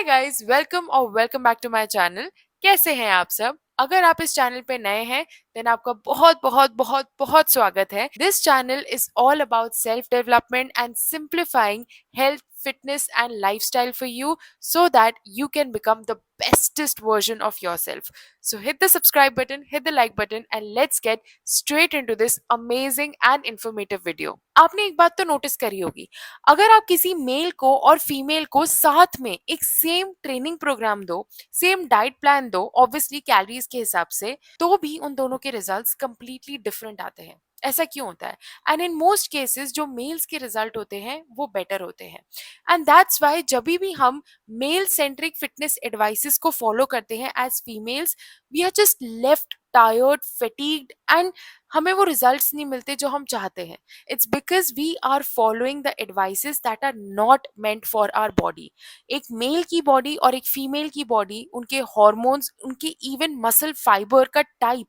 हाय guys, welcome और welcome back to my channel. कैसे हैं आप सब? अगर आप इस चैनल पे नए हैं देन आपका बहुत बहुत बहुत बहुत स्वागत है। This channel is all about self development and simplifying health, fitness and lifestyle for you so that you can become the bestest version of yourself. So hit the subscribe button, hit the like button and let's get straight into this amazing and informative video. आपने एक बात तो notice करी होगी, अगर आप किसी mail को और फीमेल को साथ में एक सेम ट्रेनिंग प्रोग्राम दो, सेम डाइट प्लान दो, ऑब्वियसली कैलोरीज के हिसाब से, तो भी उन दोनों के रिजल्ट्स कंप्लीटली डिफरेंट आते हैं। ऐसा क्यों होता है? एंड इन मोस्ट केसेस जो मेल्स के रिजल्ट होते हैं वो बेटर होते हैं। एंड दैट्स वाई जब भी हम मेल सेंट्रिक फिटनेस एडवाइसेस को फॉलो करते हैं as females, we are just left tired, fatigued and हमें वो रिजल्ट्स नहीं मिलते जो हम चाहते हैं। It's because we are following the advices that are not meant for our body. एक मेल की बॉडी और एक फीमेल की बॉडी, उनके हॉर्मोन्स, उनके इवन मसल फाइबर का टाइप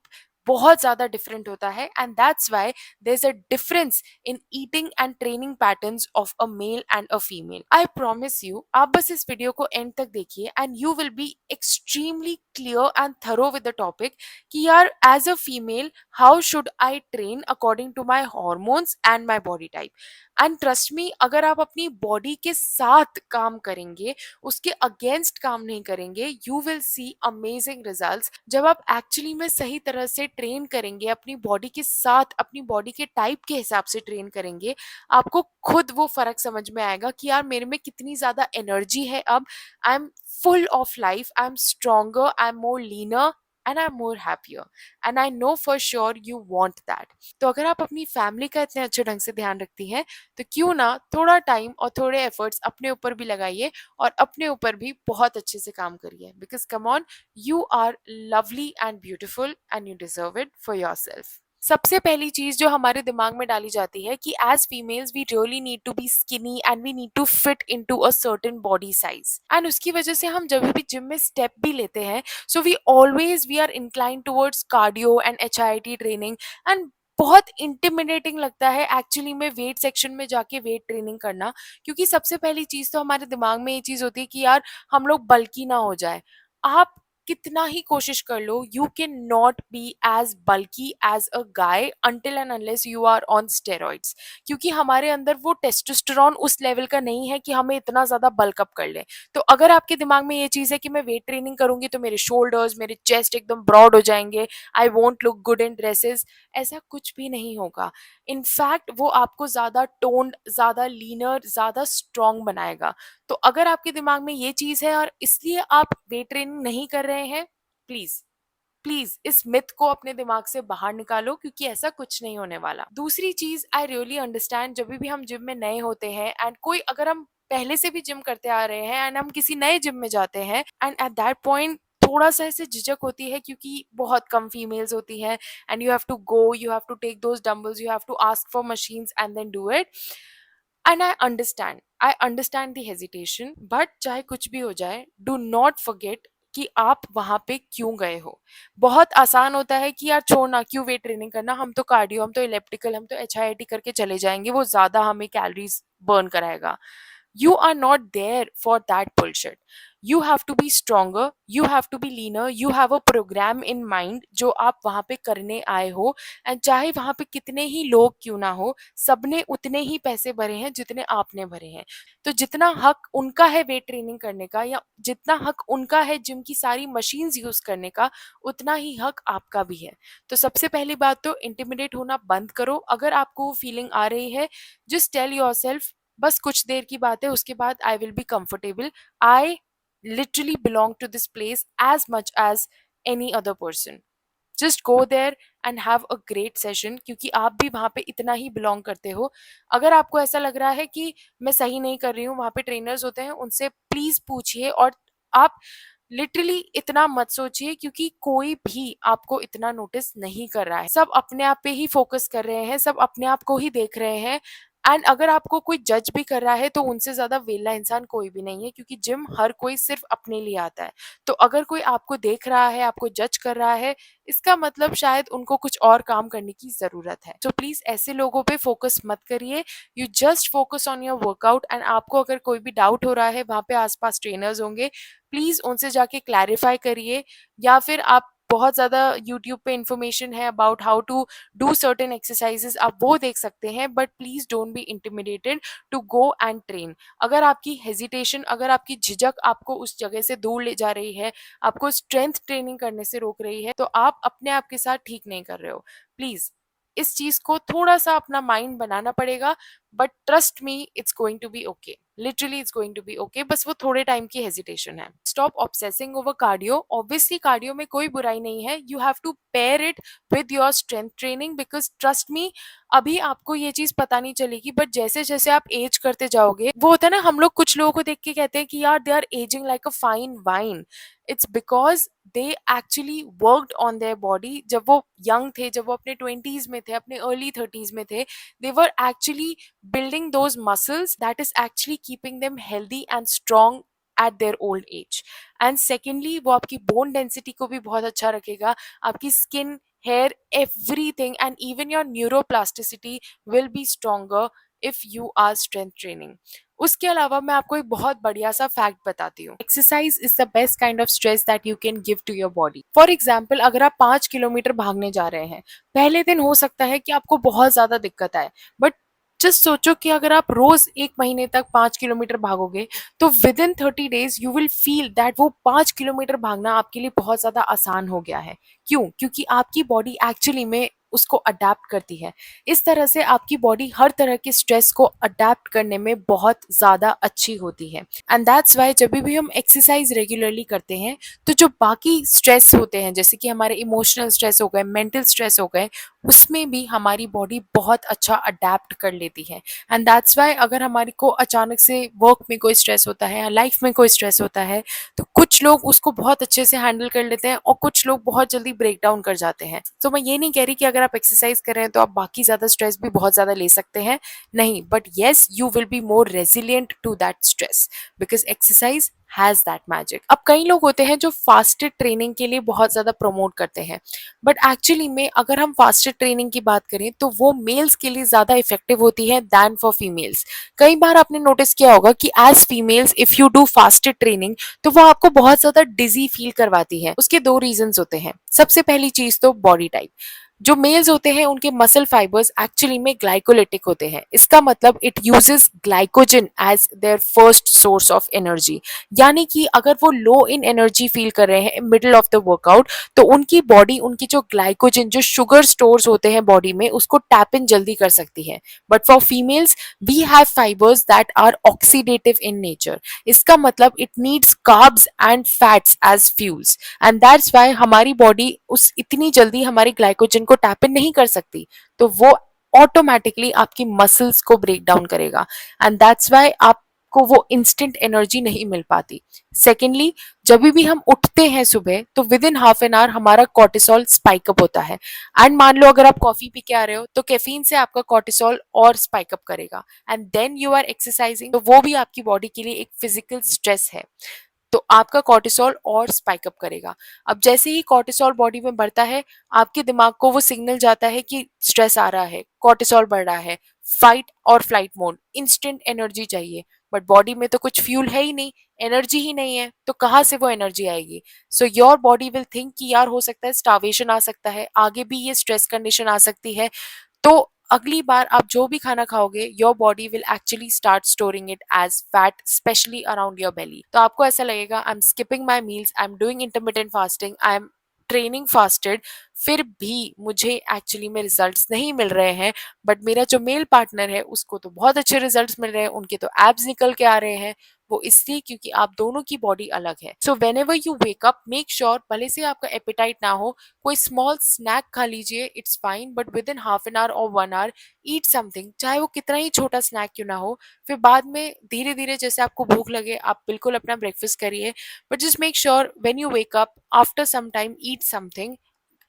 बहुत ज़्यादा डिफरेंट होता है and that's why there is a difference in eating and training patterns of a male and a female. I promise you, आप बस इस वीडियो को एंड तक देखिए and you will be extremely clear and thorough with the topic कि यार as a female how should I train according to my hormones and my body type. And trust me, अगर आप अपनी body के साथ काम करेंगे, उसके अगेंस्ट काम नहीं करेंगे, you will see amazing results. जब आप एक्चुअली में सही तरह से ट्रेन करेंगे, अपनी बॉडी के साथ, अपनी बॉडी के टाइप के हिसाब से ट्रेन करेंगे, आपको खुद वो फर्क समझ में आएगा कि यार मेरे में कितनी ज्यादा एनर्जी है। अब I am full of life, I'm stronger, I'm more leaner and I'm more happier and I know for sure you want that. तो अगर आप अपनी फैमिली का इतने अच्छे ढंग से ध्यान रखती हैं तो क्यों ना थोड़ा टाइम और थोड़े एफर्ट्स अपने ऊपर भी लगाइए और अपने ऊपर भी बहुत अच्छे से काम करिए, because come on, you are lovely and beautiful and you deserve it for yourself. सबसे पहली चीज जो हमारे दिमाग में डाली जाती है कि as females we really need to be skinny and we need to fit into a certain body size, and उसकी वजह से हम जब भी जिम में स्टेप भी लेते हैं, so we are incline towards cardio and HIIT training. And बहुत इंटिमिडेटिंग लगता है एक्चुअली में वेट सेक्शन में जाके वेट ट्रेनिंग करना, क्योंकि सबसे पहली चीज तो हमारे दिमाग में ये चीज होती है कि यार हम लोग बल्की ना हो जाए। आप कितना ही कोशिश कर लो, you can not be as bulky as a guy until and unless you are on steroids, क्योंकि हमारे अंदर वो टेस्टोस्टेरोन उस लेवल का नहीं है कि हमें इतना ज्यादा बल्कअप कर ले। तो अगर आपके दिमाग में ये चीज है कि मैं वेट ट्रेनिंग करूंगी तो मेरे शोल्डर्स, मेरे चेस्ट एकदम ब्रॉड हो जाएंगे, I won't look good in dresses, ऐसा कुछ भी नहीं होगा। इनफैक्ट वो आपको ज्यादा टोन्ड, ज्यादा लीनर, ज्यादा स्ट्रॉन्ग बनाएगा। तो अगर आपके दिमाग में ये चीज है और इसलिए आप वेट ट्रेनिंग नहीं कर रहे हैं, प्लीज प्लीज इस मिथ को अपने दिमाग से बाहर निकालो, क्योंकि ऐसा कुछ नहीं होने वाला। दूसरी चीज, आई रियली अंडरस्टैंड, जब भी हम जिम में नए होते हैं एंड कोई, अगर हम पहले से भी जिम करते आ रहे हैं एंड हम किसी नए जिम में जाते हैं एंड एट दैट पॉइंट थोड़ा सा ऐसे झिझक होती है क्योंकि बहुत कम फीमेल्स होती हैं and you have to go, you have to take those dumbbells, you have to ask for machines and then do it. And I understand the hesitation, but चाहे कुछ भी हो जाए, डू नॉट फॉरगेट कि आप वहां पे क्यों गए हो। बहुत आसान होता है कि यार छोड़ना, क्यों वेट ट्रेनिंग करना, हम तो कार्डियो, हम तो इलेप्टिकल, हम तो HIIT करके चले जाएंगे, वो ज्यादा हमें कैलोरीज बर्न कराएगा। You are not there for that bullshit. You have to be stronger, you have to be leaner, you have a program in mind जो आप वहां पे करने आए हो। एंड चाहे वहां पे कितने ही लोग क्यों ना हो, सबने उतने ही पैसे भरे हैं जितने आपने भरे हैं। तो जितना हक उनका है वेट ट्रेनिंग करने का, या जितना हक उनका है जिम की सारी मशीन्स यूज करने का, उतना ही हक आपका भी है। तो सबसे पहली बात तो इंटिमिडेट होना बंद करो। अगर आपको वो फीलिंग आ रही है, जस्ट टेल योरसेल्फ बस कुछ देर की बात है, उसके बाद I will be comfortable. I literally belong to this place as much as any other person. Just go there and have a great session, क्योंकि आप भी वहां पे इतना ही बिलोंग करते हो। अगर आपको ऐसा लग रहा है कि मैं सही नहीं कर रही हूँ, वहां पे ट्रेनर्स होते हैं, उनसे प्लीज पूछिए। और आप लिटरली इतना मत सोचिए, क्योंकि कोई भी आपको इतना नोटिस नहीं कर रहा है। सब अपने आप पे ही फोकस कर रहे हैं, सब अपने आप को ही देख रहे हैं। एंड अगर आपको कोई जज भी कर रहा है तो उनसे ज़्यादा वेला इंसान कोई भी नहीं है, क्योंकि जिम हर कोई सिर्फ अपने लिए आता है। तो अगर कोई आपको देख रहा है, आपको जज कर रहा है, इसका मतलब शायद उनको कुछ और काम करने की ज़रूरत है। तो प्लीज़ ऐसे लोगों पे फोकस मत करिए, you just focus on your workout. And आपको अगर कोई भी डाउट हो रहा है, वहाँ पे आसपास ट्रेनर्स होंगे, प्लीज़ उनसे जाके क्लैरिफाई करिए। या फिर आप बहुत ज़्यादा यूट्यूब पे इंफॉर्मेशन है about how to do certain exercises, आप वो देख सकते हैं, but please don't be intimidated to go and train. अगर आपकी हेजिटेशन, अगर आपकी झिझक आपको उस जगह से दूर ले जा रही है, आपको स्ट्रेंथ ट्रेनिंग करने से रोक रही है, तो आप अपने आप के साथ ठीक नहीं कर रहे हो। प्लीज इस चीज को थोड़ा सा अपना माइंड बनाना पड़ेगा, but trust me, it's going to be okay. Literally it's going to be okay, बस वो थोड़े टाइम की हेजिटेशन है। Stop obsessing over cardio. Obviously cardio में कोई बुराई नहीं है, you have to pair it with your strength training, because trust me, अभी आपको ये चीज पता नहीं चलेगी, बट जैसे जैसे आप एज करते जाओगे, वो होता है ना, हम लोग कुछ लोगों को देख के कहते हैं कि यार they are ageing like a fine wine. It's because they actually worked on their body. जब वो यंग थे, जब वो अपने 20s में थे, अपने अर्ली 30s में थे, they were actually building those muscles that is actually keeping them healthy and strong at their old age. And secondly, वो आपकी bone density को भी बहुत अच्छा रखेगा, आपकी skin, hair, everything, and even your neuroplasticity will be stronger if you are strength training. उसके अलावा मैं आपको एक बहुत बढ़िया सा फैक्ट बताती हूँ। Exercise is the best kind of stress that you can give to your body. For example, अगर आप 5 किलोमीटर भागने जा रहे हैं, पहले दिन हो सकता है कि आपको बहुत ज्यादा दिक्कत आए, बट जस्ट सोचो कि अगर आप रोज 1 महीने तक 5 किलोमीटर भागोगे, तो with in 30 days you will feel that वो 5 किलोमीटर भागना आपके लिए बहुत ज्यादा आसान हो गया है। क्यों? क्योंकि आपकी बॉडी एक्चुअली में उसको अडेप्ट करती है। इस तरह से आपकी बॉडी हर तरह के स्ट्रेस को अडेप्ट करने में बहुत ज्यादा अच्छी होती है। एंड दैट्स वाई जब भी हम एक्सरसाइज रेगुलरली करते हैं, तो जो बाकी स्ट्रेस होते हैं, जैसे कि हमारे इमोशनल स्ट्रेस हो गए, मेंटल स्ट्रेस हो गए, उसमें भी हमारी बॉडी बहुत अच्छा अडेप्ट कर लेती है। एंड दैट्स वाई अगर हमारे को अचानक से वर्क में कोई स्ट्रेस होता है या लाइफ में कोई स्ट्रेस होता है, तो कुछ लोग उसको बहुत अच्छे से हैंडल कर लेते हैं और कुछ लोग बहुत जल्दी ब्रेक डाउन कर जाते हैं। तो मैं ये नहीं कह रही कि अगर आप एक्सरसाइज कर रहे हैं तो आप बाकी ज्यादा स्ट्रेस भी बहुत ज्यादा ले सकते हैं, नहीं, but yes, you will be more resilient to that stress, because exercise has that magic. अब कई लोग होते हैं जो फास्टेड ट्रेनिंग के लिए बहुत ज्यादा प्रमोट करते हैं, बट एक्चुअली में अगर हम फास्टेड ट्रेनिंग की बात करें तो वो मेल्स के लिए ज्यादा इफेक्टिव होती है दैन फॉर फीमेल्स। कई बार आपने नोटिस किया होगा कि as females if you do fasted training, तो वो आपको बहुत ज्यादा डिजी फील करवाती है। उसके दो रीजंस होते हैं। सबसे पहली चीज तो बॉडी टाइप। जो मेल्स होते हैं उनके मसल फाइबर्स एक्चुअली में ग्लाइकोलिटिक होते हैं। इसका मतलब it uses glycogen as their first source of energy. यानी कि अगर वो लो इन एनर्जी फील कर रहे हैं मिडल ऑफ द वर्कआउट, तो उनकी बॉडी उनकी जो ग्लाइकोजन, जो शुगर स्टोर्स होते हैं बॉडी में, उसको टैप इन जल्दी कर सकती है। But for females we have fibres that are oxidative in nature. इसका मतलब it needs carbs and fats as fuels, and that's why हमारी बॉडी उस इतनी जल्दी हमारी ग्लाइकोजन को टैप इन नहीं कर सकती, तो वो ऑटोमेटिकली आपकी मसल्स को ब्रेक डाउन करेगा, एंड दैट्स वाई आपको वो इंस्टेंट एनर्जी नहीं मिल पाती। सेकेंडली, जब भी हम उठते हैं सुबह, तो with in half an hour हमारा कॉर्टिसोल स्पाइक अप होता है। एंड मान लो अगर आप कॉफी पी के आ रहे हो, तो कैफीन से आपका कॉर्टिसोल और स्पाइक अप करेगा, and then you are exercising, तो वो भी आपकी बॉडी के लिए एक फिजिकल स्ट्रेस है, तो आपका कॉर्टिसोल और स्पाइक अप करेगा। अब जैसे ही कॉर्टिसोल बॉडी में बढ़ता है, आपके दिमाग को वो सिग्नल जाता है कि स्ट्रेस आ रहा है, कॉर्टिसोल बढ़ रहा है, फाइट और फ्लाइट मोड, इंस्टेंट एनर्जी चाहिए। बट बॉडी में तो कुछ फ्यूल है ही नहीं, एनर्जी ही नहीं है, तो कहाँ से वो एनर्जी आएगी? So your body will think कि यार हो सकता है स्टार्वेशन आ सकता है, आगे भी ये स्ट्रेस कंडीशन आ सकती है, तो अगली बार आप जो भी खाना खाओगे, your body will actually start storing it as fat, specially around your belly. तो आपको ऐसा लगेगा I am skipping my meals, I am doing intermittent fasting, I am training fasted, फिर भी मुझे एक्चुअली में रिजल्ट्स नहीं मिल रहे हैं। बट मेरा जो मेल पार्टनर है उसको तो बहुत अच्छे रिजल्ट्स मिल रहे हैं, उनके तो एब्स निकल के आ रहे हैं। वो इसलिए क्योंकि आप दोनों की बॉडी अलग है। So when ever you wake up, make sure भले से आपका एपेटाइट ना हो, कोई स्मॉल स्नैक खा लीजिए, it's fine, but with in half an hour और 1 आवर ईट समथिंग, चाहे वो कितना ही छोटा स्नैक क्यों ना हो। फिर बाद में धीरे धीरे जैसे आपको भूख लगे, आप बिल्कुल अपना ब्रेकफास्ट करिए, but just make sure when you wake up after some time eat something,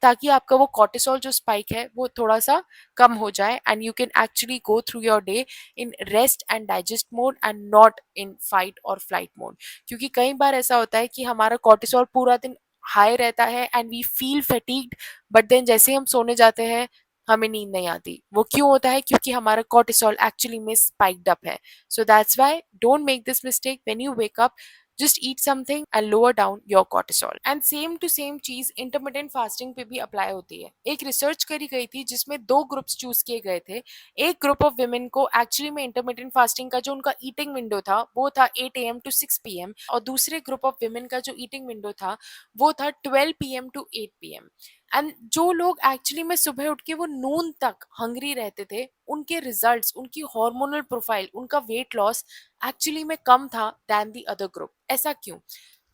ताकि आपका वो कॉर्टिसोल जो स्पाइक है वो थोड़ा सा कम हो जाए and you can actually go through your day in rest and digest mode and not in fight और फ्लाइट मोड। क्योंकि कई बार ऐसा होता है कि हमारा कॉर्टिसोल पूरा दिन हाई रहता है and we feel fatigued, but then जैसे ही हम सोने जाते हैं हमें नींद नहीं आती। वो क्यों होता है? क्योंकि हमारा कॉर्टिसोल एक्चुअली में स्पाइक्ड अप है। So that's why don't make this mistake when you wake up, just eat something and lower down your cortisol। and same to same चीज इंटरमिटेंट फास्टिंग पे भी अप्लाई होती है। एक रिसर्च करी गई थी जिसमें दो ग्रुप्स चूज किए गए थे। एक ग्रुप ऑफ वुमेन को एक्चुअली में इंटरमिटेंट फास्टिंग का जो उनका ईटिंग विंडो था वो था 8 AM टू 6 PM, और दूसरे ग्रुप ऑफ वुमेन का जो ईटिंग विंडो था वो था 12 PM टू 8 PM। एंड जो लोग एक्चुअली में सुबह उठ के वो नून तक हंग्री रहते थे, उनके रिजल्ट्स, उनकी हार्मोनल प्रोफाइल, उनका वेट लॉस एक्चुअली में कम था दैन दी अदर ग्रुप। ऐसा क्यों?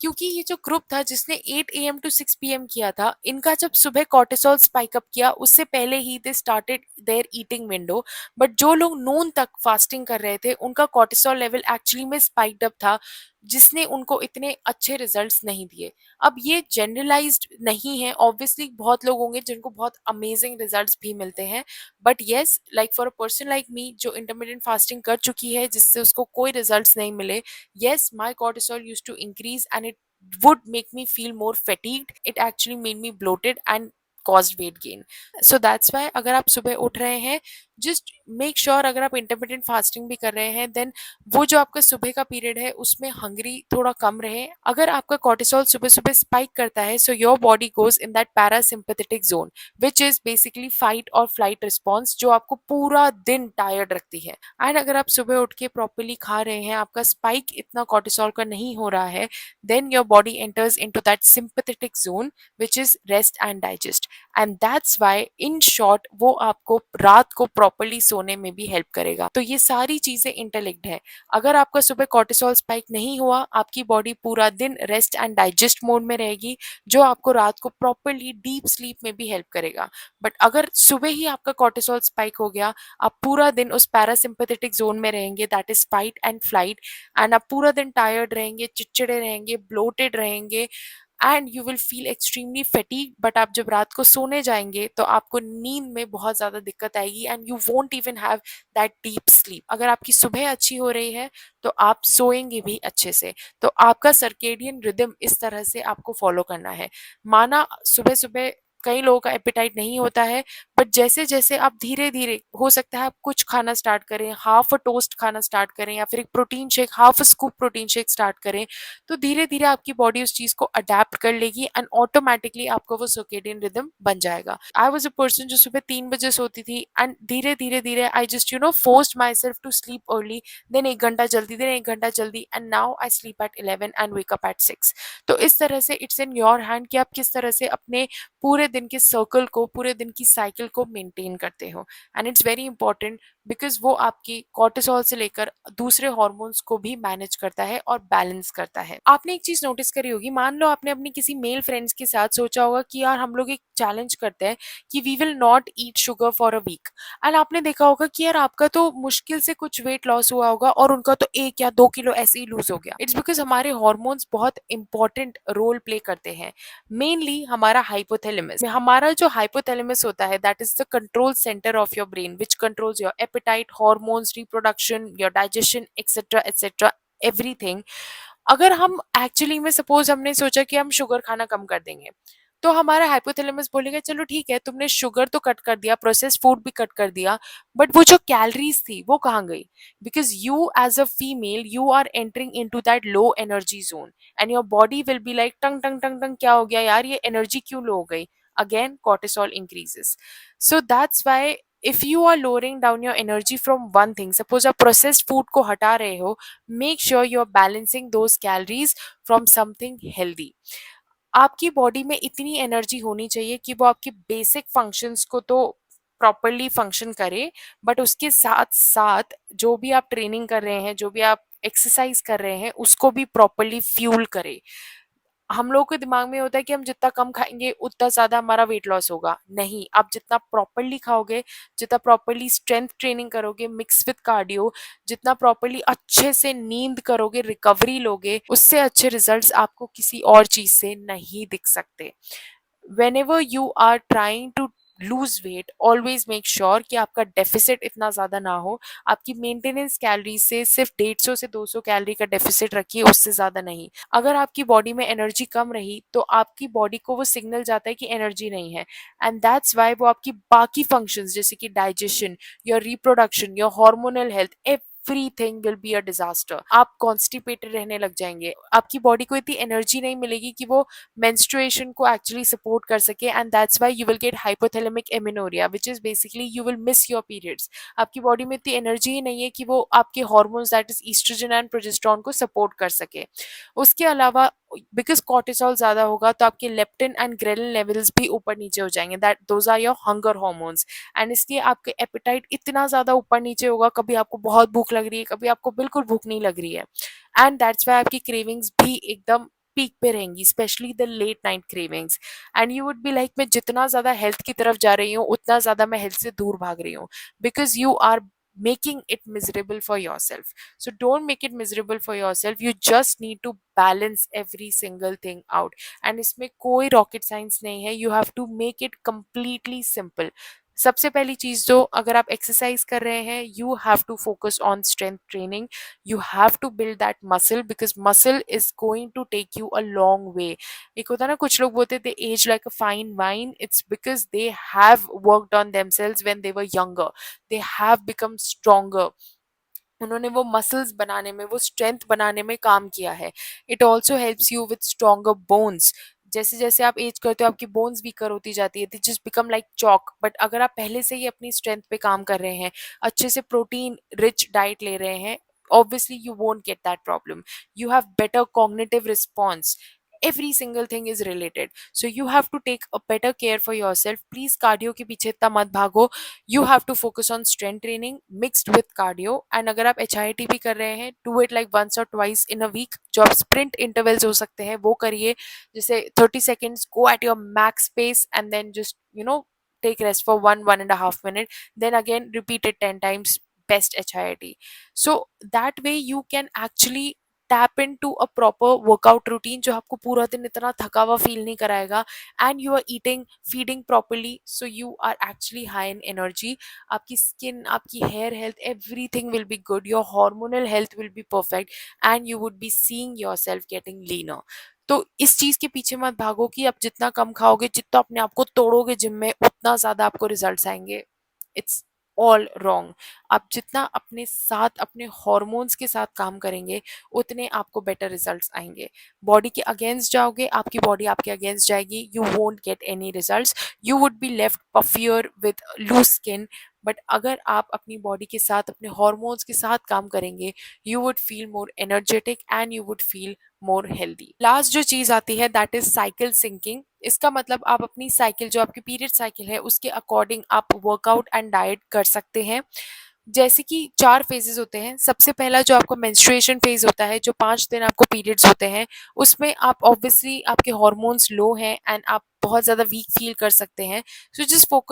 क्योंकि ये जो ग्रुप था जिसने 8 AM टू 6 PM किया था, इनका जब सुबह कॉर्टिसोल स्पाइक अप किया उससे पहले ही they started their eating window. But जो लोग नून तक फास्टिंग कर रहे थे उनका कॉर्टिसोल लेवल एक्चुअली में स्पाइक्ड अप था, जिसने उनको इतने अच्छे रिजल्ट्स नहीं दिए। अब ये जनरलाइज्ड नहीं है, ऑब्वियसली बहुत लोग होंगे जिनको बहुत अमेजिंग रिजल्ट्स भी मिलते हैं, but yes, like for a person like me जो इंटरमीडिएट फास्टिंग कर चुकी है जिससे उसको कोई रिजल्ट्स नहीं मिले, yes, my cortisol used to increase and it would make me feel more fatigued. It actually made me bloated and caused weight gain. So that's why अगर आप सुबह उठ रहे हैं, just make sure, अगर आप intermittent fasting भी कर रहे हैं, then वो जो आपका सुबह का पीरियड है उसमें हंगरी थोड़ा कम रहे। अगर आपका कॉर्टिसोल सुबह सुबह स्पाइक करता है, so your body goes in that parasympathetic zone which is basically fight or flight response, जो आपको पूरा दिन टायर्ड रखती है। एंड अगर आप सुबह उठ के प्रॉपरली खा रहे हैं, आपका स्पाइक इतना कॉर्टिसोल का नहीं हो रहा है, then your body enters into that sympathetic zone which is rest and digest. And that's why in short वो आपको रात को प्रॉपरली सोने में भी हेल्प करेगा। तो ये सारी चीजें इंटरलिंक्ड है। अगर आपका सुबह कॉर्टिसोल स्पाइक नहीं हुआ, आपकी बॉडी पूरा दिन रेस्ट एंड डाइजेस्ट मोड में रहेगी, जो आपको रात को प्रॉपरली डीप स्लीप में भी हेल्प करेगा। बट अगर सुबह ही आपका कॉर्टिसोल स्पाइक हो गया, आप पूरा दिन उस पैरासिम्पैथेटिक जोन में रहेंगे, that is fight and flight, and आप पूरा दिन टायर्ड रहेंगे, चिड़चिड़े रहेंगे, ब्लोटेड रहेंगे, and you will feel extremely fatigue. But आप जब रात को सोने जाएंगे तो आपको नींद में बहुत ज़्यादा दिक्कत आएगी and you won't even have that deep sleep. अगर आपकी सुबह अच्छी हो रही है तो आप सोएंगे भी अच्छे से। तो आपका सर्केडियन रिदम इस तरह से आपको फॉलो करना है। माना सुबह सुबह कई लोगों का एपिटाइट नहीं होता है, बट जैसे जैसे आप धीरे धीरे, हो सकता है आप कुछ खाना स्टार्ट करें, हाफ अ टोस्ट खाना स्टार्ट करें, या फिर एक protein shake, half a scoop protein shake start करें, तो धीरे धीरे आपकी बॉडी उस चीज को अडेप्ट कर लेगी एंड ऑटोमेटिकली आपका वो सर्केडियन रिदम बन जाएगा। आई वॉज अ पर्सन जो सुबह 3 बजे सोती थी, एंड धीरे धीरे धीरे I just forced myself to sleep early, then 1 घंटा जल्दी, देन 1 घंटा जल्दी, and now I sleep at 11 and wake up at 6। तो इस तरह से इट्स इन योर हैंड कि आप किस तरह से अपने पूरे दिन के सर्कल को, पूरे दिन की साइकिल को मेंटेन करते हो। And it's very important because वो आपकी कॉर्टिसोल से लेकर दूसरे हॉर्मोन्स को भी मैनेज करता है और बैलेंस करता है। आपने एक चीज नोटिस करी होगी, मान लो आपने अपनी किसी मेल फ्रेंड्स के साथ सोचा होगा कि यार हम लोग एक चैलेंज करते हैं कि we will not eat sugar for a week, and आपने देखा होगा कि यार आपका तो मुश्किल से कुछ वेट लॉस हुआ होगा और उनका तो 1 या 2 किलो ऐसे ही लूज हो गया। इट्स बिकॉज हमारे हॉर्मोन्स बहुत इंपॉर्टेंट रोल प्ले करते हैं। मेनली हमारा हाइपोथैलेमस, हमारा जो हाइपोथैलेमस होता है that is the control centre of your brain which controls your apatite, hormones, reproduction, your digestion, etcetera everything. अगर हम एक्चुअली में सपोज हमने सोचा कि हम शुगर खाना कम कर देंगे, तो हमारा हाइपोथैलेमस बोलेगा चलो ठीक है, तुमने शुगर तो कट कर दिया, प्रोसेस्ड फूड भी कट कर दिया, बट वो जो कैलोरीज थी वो कहाँ गई? Because you as a female you are entering into that low energy zone and your body will be like टंग टंग टंग टंग, क्या हो गया यार, ये एनर्जी क्यों लो हो गई? Again cortisol increases. So that's why if you are lowering down your energy from one thing, suppose आप processed food को हटा रहे हो, make sure you are balancing those calories from something healthy. आपकी बॉडी में इतनी एनर्जी होनी चाहिए कि वो आपके बेसिक फंक्शंस को तो प्रॉपरली फंक्शन करे, बट उसके साथ साथ जो भी आप ट्रेनिंग कर रहे हैं, जो भी आप एक्सरसाइज कर रहे हैं, उसको भी प्रॉपरली फ्यूल करे। हम लोगों के दिमाग में होता है कि हम जितना कम खाएंगे उतना ज्यादा हमारा वेट लॉस होगा। नहीं, आप जितना प्रॉपरली खाओगे, जितना प्रॉपरली स्ट्रेंथ ट्रेनिंग करोगे मिक्स विद कार्डियो, जितना प्रॉपरली अच्छे से नींद करोगे, रिकवरी लोगे, उससे अच्छे रिजल्ट्स आपको किसी और चीज से नहीं दिख सकते। whenever you are trying to lose weight always make sure कि आपका डेफिसिट इतना ज़्यादा ना हो। आपकी मेंटेनेंस कैलोरी से सिर्फ 150 से 200 कैलोरी का डेफिसिट रखिए, उससे ज़्यादा नहीं। अगर आपकी बॉडी में एनर्जी कम रही तो आपकी बॉडी को वो सिग्नल जाता है कि एनर्जी नहीं है, एंड दैट्स वाई वो आपकी बाकी फंक्शंस जैसे कि digestion, your reproduction, your hormonal health, everything will be a disaster. आप कॉन्स्टिपेटेड रहने लग जाएंगे, आपकी बॉडी को इतनी एनर्जी नहीं मिलेगी कि वो menstruation को actually support कर सके, and that's why you will get hypothalamic amenorrhea, which is basically you will miss your periods। आपकी बॉडी में इतनी एनर्जी ही नहीं है कि वो आपके hormones that is oestrogen and progesterone को सपोर्ट कर सके। उसके अलावा बिकॉज कॉर्टिसोल ज्यादा होगा तो आपके लेप्टिन एंड ग्रेलिन लेवल्स भी ऊपर नीचे हो जाएंगे, that those are your hunger hormones, and इसलिए आपके एपेटाइट इतना ज्यादा ऊपर नीचे होगा, कभी आपको बहुत भूख लग रही है, कभी आपको बिल्कुल भूख नहीं लग रही है, एंड दैट्स वाई आपकी क्रेविंग्स भी एकदम पीक पे रहेंगी, specially the late night cravings, and you would be like मैं जितना ज्यादा हेल्थ की तरफ जा रही हूँ उतना ज्यादा मैं हेल्थ से दूर भाग रही हूँ, because you are making it miserable for yourself। So don't make it miserable for yourself, you just need to balance every single thing out, and इसमें कोई rocket science नहीं है, you have to make it completely simple। सबसे पहली चीज तो अगर आप एक्सरसाइज कर रहे हैं, you have to focus on strength training, you have to build that muscle, because muscle is going to take you a long way. एक होता है ना, कुछ लोग बोलते they age like a fine wine, it's because they have worked on themselves when they were younger, they have become stronger, उन्होंने वो muscles बनाने में, वो स्ट्रेंथ बनाने में काम किया है। It also helps you with stronger bones. जैसे जैसे आप एज करते हो आपकी बोन्स वीकर होती जाती है, they just become like chalk, but अगर आप पहले से ही अपनी स्ट्रेंथ पे काम कर रहे हैं, अच्छे से प्रोटीन रिच डाइट ले रहे हैं, obviously you won't get that problem, you have better cognitive response, every single thing is related, so you have to take a better care for yourself। please cardio के पीछे इतना मत भागो, you have to focus on strength training mixed with cardio, and अगर आप HIIT भी कर रहे हैं, do it like once or twice in a week। जो आप sprint intervals हो सकते हैं वो करिए, जैसे 30 seconds go at your max pace and then just take rest for 1.5 minute, then again repeat it 10 times, best HIIT। so that way you can actually tap into a proper workout routine जो आपको पूरा दिन इतना थका हुआ feel नहीं कराएगा, and you are eating feeding properly, so you are actually high in energy। आपकी स्किन, आपकी hair health, everything will be good, your hormonal health will be perfect, and you would be seeing yourself getting leaner। तो इस चीज के पीछे मत भागो कि आप जितना कम खाओगे, जितना अपने आप को तोड़ोगे जिम में, उतना ज्यादा आपको रिजल्ट्स आएंगे। It's all wrong. आप जितना अपने साथ, अपने हॉर्मोन्स के साथ काम करेंगे, उतने आपको बेटर रिजल्ट्स आएंगे। बॉडी के अगेंस्ट जाओगे, आपकी बॉडी आपके अगेंस्ट जाएगी, you won't get any results, you would be left puffier with loose skin. But अगर आप अपनी बॉडी के साथ, अपने हॉर्मोन्स के साथ काम करेंगे, you would feel more energetic and you would feel more healthy. Last जो चीज आती है दैट इज साइकिल सिंकिंग। इसका मतलब आप अपनी साइकिल, जो आपकी पीरियड साइकिल है, उसके अकॉर्डिंग आप वर्कआउट एंड डाइट कर सकते हैं। जैसे कि 4 फेजेस होते हैं। सबसे पहला जो आपका मेंस्ट्रुएशन फेज होता है, जो 5 दिन आपको पीरियड्स होते हैं, उसमें आप ऑब्वियसली आपके हॉर्मोन्स लो हैं एंड आप बहुत ज़्यादा वीक फील कर सकते हैं। So just focus